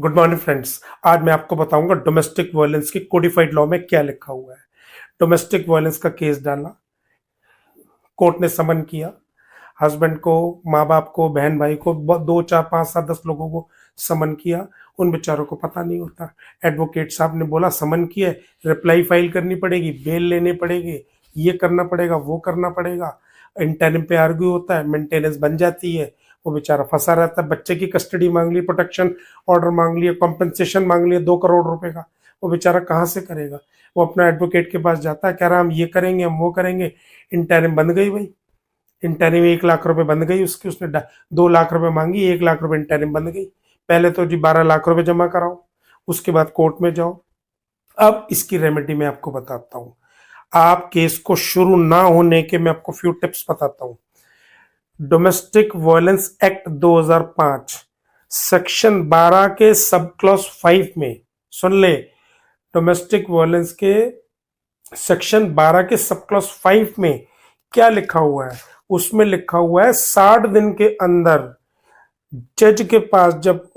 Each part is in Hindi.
Good morning friends. आज मैं आपको बताऊंगा डोमेस्टिक वायलेंस की कोडिफाइड लॉ में क्या लिखा हुआ है। डोमेस्टिक वायलेंस का केस डाला, कोर्ट ने समन किया, हस्बैंड को, माँ बाप को, बहन भाई को, 2 4 5 7 10 लोगों को समन किया। उन बेचारों को पता नहीं होता। एडवोकेट साहब ने बोला समन किया, रिप्लाई फाइल करनी पड़ेगी, बेल लेने पड़ेगी, ये करना पड़ेगा, वो करना पड़ेगा। इंटरिम पे आर्ग्यू होता है, मेंटेनेंस बन जाती है, वो बेचारा फंसा रहता है। बच्चे की कस्टडी मांग ली, प्रोटेक्शन ऑर्डर मांग लिया, कॉम्पनसेशन मांग लिया 2 करोड़ रुपए का, वो बेचारा कहाँ से करेगा। वो अपना एडवोकेट के पास जाता है, कह रहा हम ये करेंगे, हम वो करेंगे। इंटरिम बन गई भाई, इंटरिम 1 लाख रुपए बन गई उसकी। उसने 2 लाख रुपए मांगी, 1 लाख रुपए इंटरिम बन गई। पहले तो जी 12 लाख रुपए जमा कराओ, उसके बाद कोर्ट में जाओ। अब इसकी रेमेडी मैं आपको बताता हूँ। आप केस को शुरू ना होने के मैं आपको फ्यू टिप्स बताता हूँ। डोमेस्टिक वायलेंस एक्ट 2005 सेक्शन 12 के सब क्लॉज 5 में, सुन ले, डोमेस्टिक वायलेंस के सेक्शन 12 के सब क्लॉज 5 में क्या लिखा हुआ है। उसमें लिखा हुआ है 60 दिन के अंदर जज के पास जब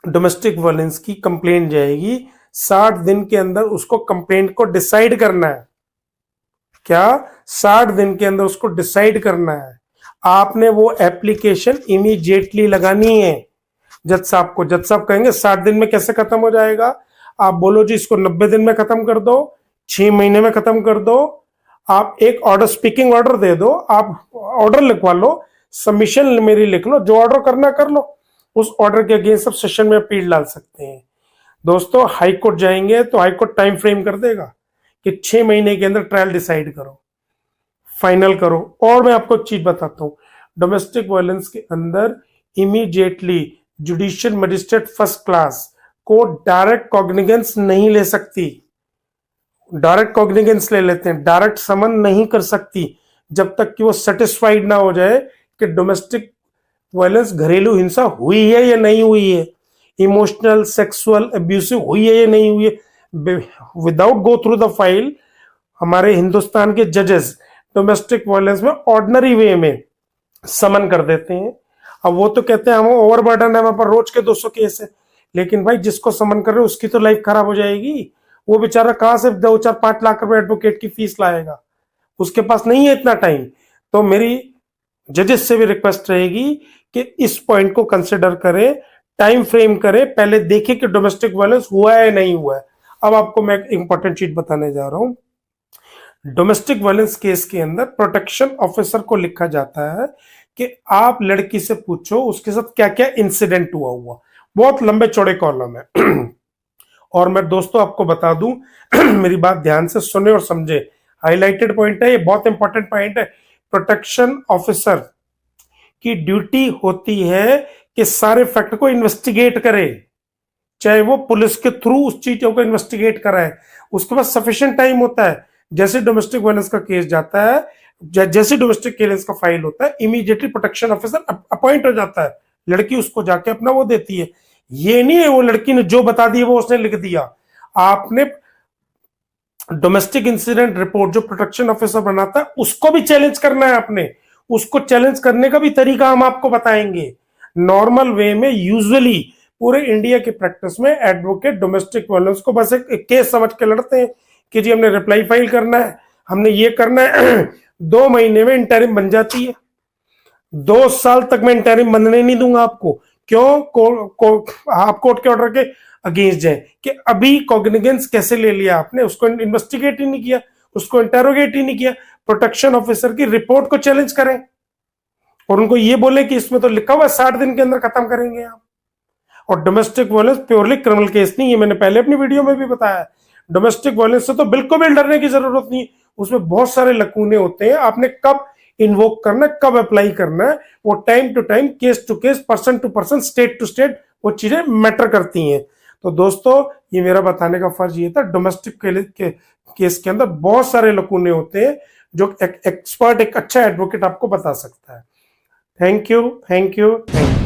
डोमेस्टिक वायलेंस की कंप्लेंट जाएगी, 60 दिन के अंदर उसको कंप्लेंट को डिसाइड करना है। क्या? 60 दिन के अंदर उसको डिसाइड करना है। आपने वो एप्लीकेशन इमीडिएटली लगानी है जज साहब को। जज साहब कहेंगे 60 दिन में कैसे खत्म हो जाएगा। आप बोलो जी इसको 90 दिन में खत्म कर दो, 6 महीने में खत्म कर दो। आप एक ऑर्डर, स्पीकिंग ऑर्डर दे दो, आप ऑर्डर लिखवा लो, सबमिशन मेरी लिख लो, जो ऑर्डर करना कर लो। उस ऑर्डर के अगेंस्ट सब सेशन में अपील डाल सकते हैं। दोस्तों हाई कोर्ट जाएंगे तो हाई कोर्ट टाइम फ्रेम कर देगा कि 6 महीने के अंदर ट्रायल डिसाइड करो, फाइनल करो। और मैं आपको एक चीज बताता हूं, डोमेस्टिक वायलेंस के अंदर immediately judicial magistrate first class को डायरेक्ट कॉग्निजेंस नहीं ले सकती। डायरेक्ट कॉग्निजेंस ले लेते हैं, डायरेक्ट समन नहीं कर सकती जब तक कि वो सेटिस्फाइड ना हो जाए कि डोमेस्टिक वायलेंस, घरेलू हिंसा हुई है या नहीं हुई है, इमोशनल सेक्सुअल अब्यूसिव हुई है या नहीं हुई है। Without go through the file हमारे हिंदुस्तान के जजेस डोमेस्टिक वायलेंस में ऑर्डिनरी वे में समन कर देते हैं। अब वो तो कहते हैं हम ओवरबर्डन है, हमारे पर रोज के 200 केस है। लेकिन भाई जिसको समन कर रहे हो उसकी तो लाइफ खराब हो जाएगी। वो बेचारा कहां से 2 4 5 लाख रुपए एडवोकेट की फीस लाएगा, उसके पास नहीं है इतना टाइम। तो मेरी जजेस से भी रिक्वेस्ट रहेगी कि इस पॉइंट को कंसिडर करें, टाइम फ्रेम करें, पहले देखें कि डोमेस्टिक वायलेंस हुआ है नहीं हुआ है। अब आपको मैं एक इंपॉर्टेंट चीज बताने जा रहा हूं। डोमेस्टिक वायलेंस केस के अंदर प्रोटेक्शन ऑफिसर को लिखा जाता है कि आप लड़की से पूछो उसके साथ क्या क्या इंसिडेंट हुआ। बहुत लंबे चौड़े कॉलम है। और मैं दोस्तों आपको बता दूं, मेरी बात ध्यान से सुने और समझे, हाईलाइटेड पॉइंट है, ये बहुत इंपॉर्टेंट पॉइंट है। प्रोटेक्शन ऑफिसर की ड्यूटी होती है कि सारे फैक्ट को इन्वेस्टिगेट करे, चाहे वो पुलिस के थ्रू उस चीजों को इन्वेस्टिगेट कराए। उसके पास सफिशिएंट टाइम होता है। जैसे डोमेस्टिक वायलेंस का केस जाता है, जैसे डोमेस्टिक वायलेंस का फाइल होता है, इमीडिएटली प्रोटेक्शन ऑफिसर अपॉइंट हो जाता है। लड़की उसको जाके अपना वो देती है। ये नहीं है वो लड़की ने जो बता दिया वो उसने लिख दिया। आपने डोमेस्टिक इंसिडेंट रिपोर्ट जो प्रोटेक्शन ऑफिसर बनाता है उसको भी चैलेंज करना है। आपने उसको चैलेंज करने का भी तरीका हम आपको बताएंगे। नॉर्मल वे में यूजुअली पूरे इंडिया की प्रैक्टिस में एडवोकेट डोमेस्टिक वायलेंस को बस एक केस समझ के लड़ते हैं कि जी हमने रिप्लाई फाइल करना है, हमने ये करना है। 2 महीने में इंटरिम बन जाती है। 2 साल तक मैं इंटरिम बनने नहीं दूंगा आपको। क्यों? आप कोर्ट के ऑर्डर के अगेंस्ट जाए कि अभी कॉग्निजेंस कैसे ले लिया आपने, उसको इन्वेस्टिगेट ही नहीं किया, उसको इंटेरोगेट ही नहीं किया। प्रोटेक्शन ऑफिसर की रिपोर्ट को चैलेंज करें और उनको ये बोले कि इसमें तो लिखा हुआ है 60 दिन के अंदर खत्म करेंगे आप। और domestic violence purely criminal case नहीं है, मैंने पहले अपनी वीडियो में भी बताया। डोमेस्टिक वायलेंस से तो बिल्कुल भी डरने की जरूरत नहीं, उसमें बहुत सारे लकूने होते हैं। आपने कब इन्वोक करना है, कब अप्लाई करना है, वो time to time, case to case, person to person, state to state वो चीजें मैटर करती हैं। तो दोस्तों ये मेरा बताने का फर्ज ये था, डोमेस्टिक केस के अंदर बहुत सारे लकूने होते हैं जो एक एक्सपर्ट, एक अच्छा एडवोकेट आपको बता सकता है। Thank you, thank you, thank you.